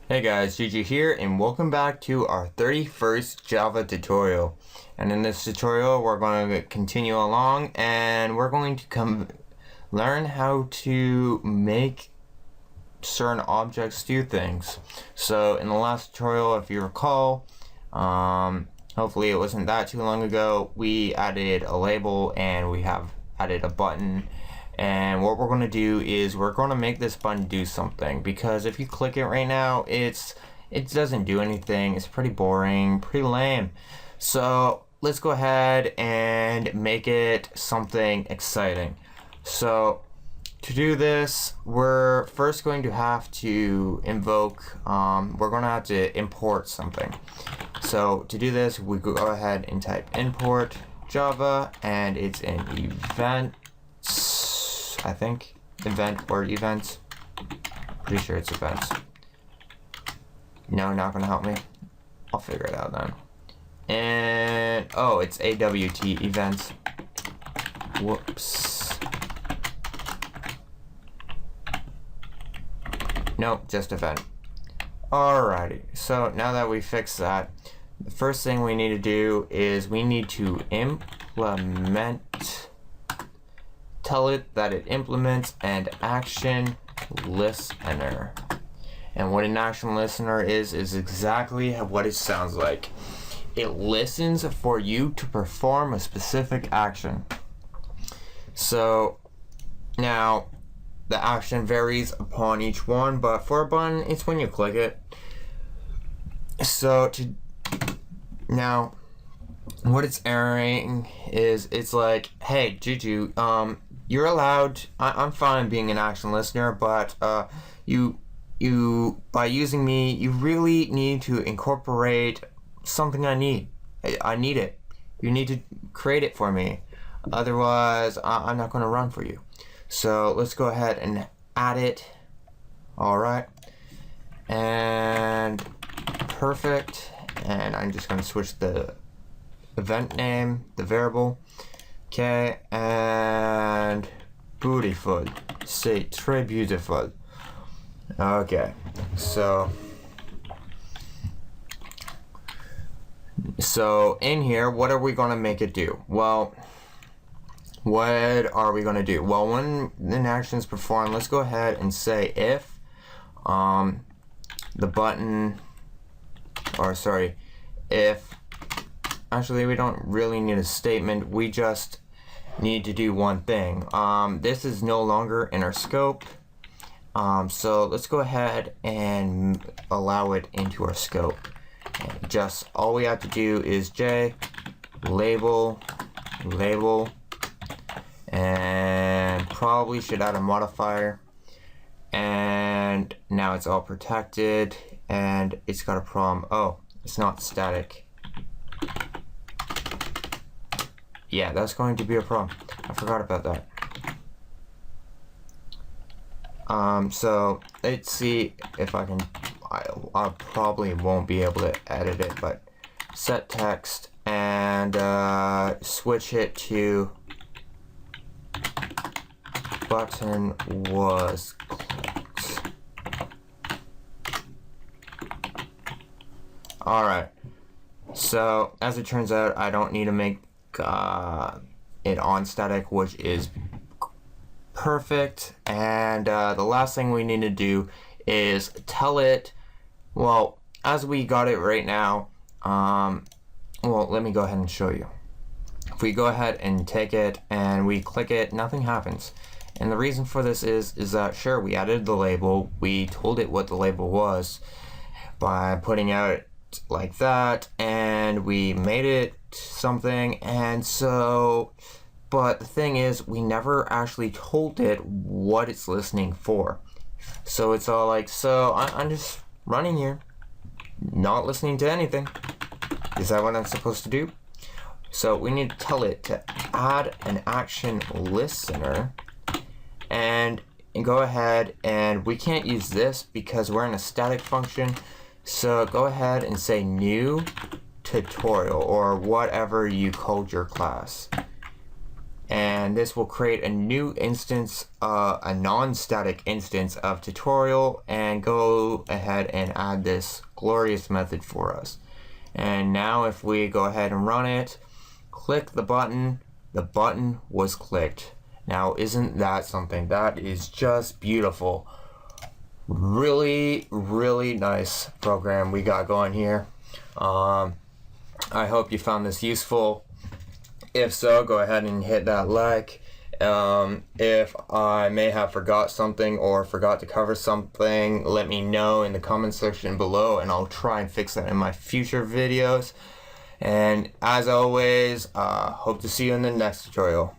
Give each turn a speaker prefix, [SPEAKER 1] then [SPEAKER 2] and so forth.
[SPEAKER 1] Hey guys, Gigi here, and welcome back to our 31st Java tutorial. And in this tutorial, we're going to continue along, and we're going to learn how to make certain objects do things. So in the last tutorial, if you recall, hopefully it wasn't that too long ago, we added a label and we have added a button. And what we're going to do is we're going to make this button do something, because if you click it right now, it doesn't do anything. It's pretty boring, pretty lame. So let's go ahead and make it something exciting. So to do this, we're first going to have to invoke, we're going to have to import something. So to do this, we go ahead and type import Java, and it's an event. I think event or events. Pretty sure it's events. No, not gonna help me. I'll figure it out then. And oh, it's AWT events. Whoops. Nope, just event. Alrighty. So now that we fixed that, the first thing we need to do is we need to implement. Tell it that it implements an action listener. And what an action listener is exactly what it sounds like. It listens for you to perform a specific action. So now the action varies upon each one, but for a button, it's when you click it. So now what it's airing is it's like, hey Juju, you're allowed. I'm fine being an action listener, but you by using me, you really need to incorporate something I need. I need it. You need to create it for me. Otherwise, I'm not going to run for you. So let's go ahead and add it. All right, and perfect. And I'm just going to switch the event name, the variable. Okay, and beautiful. Say très beautiful. Okay, so in here, what are we gonna make it do? Well, what are we gonna do? Well, when an action is performed, let's go ahead and say if the button, or sorry, if actually we don't really need a statement, we just need to do one thing. This is no longer in our scope, so let's go ahead and allow it into our scope. And just all we have to do is label, and probably should add a modifier. And now it's all protected, and it's got a problem. Oh, it's not static. Yeah, that's going to be a problem. I forgot about that. So let's see if I can. I probably won't be able to edit it, but set text and switch it to button was clicked. All right. So as it turns out, I don't need to make it on static, which is perfect. And the last thing we need to do is tell it, well, as we got it right now, well, let me go ahead and show you. If we go ahead and take it and we click it, nothing happens. And the reason for this is that, sure, we added the label, we told it what the label was by putting out like that, and we made it something, and so, but the thing is, we never actually told it what it's listening for. So it's all like, so I'm just running here, not listening to anything. Is that what I'm supposed to do? So we need to tell it to add an action listener, and go ahead, and we can't use this because we're in a static function. So go ahead and say new tutorial, or whatever you called your class. and this will create a new instance, a non-static instance of tutorial, and go ahead and add this glorious method for us. And now if we go ahead and run it, click the button was clicked. Now isn't that something? That is just beautiful. Really nice program we got going here. I hope you found this useful. If so, go ahead and hit that like. If I may have forgot something or forgot to cover something, let me know in the comment section below, and I'll try and fix that in my future videos. And as always, hope to see you in the next tutorial.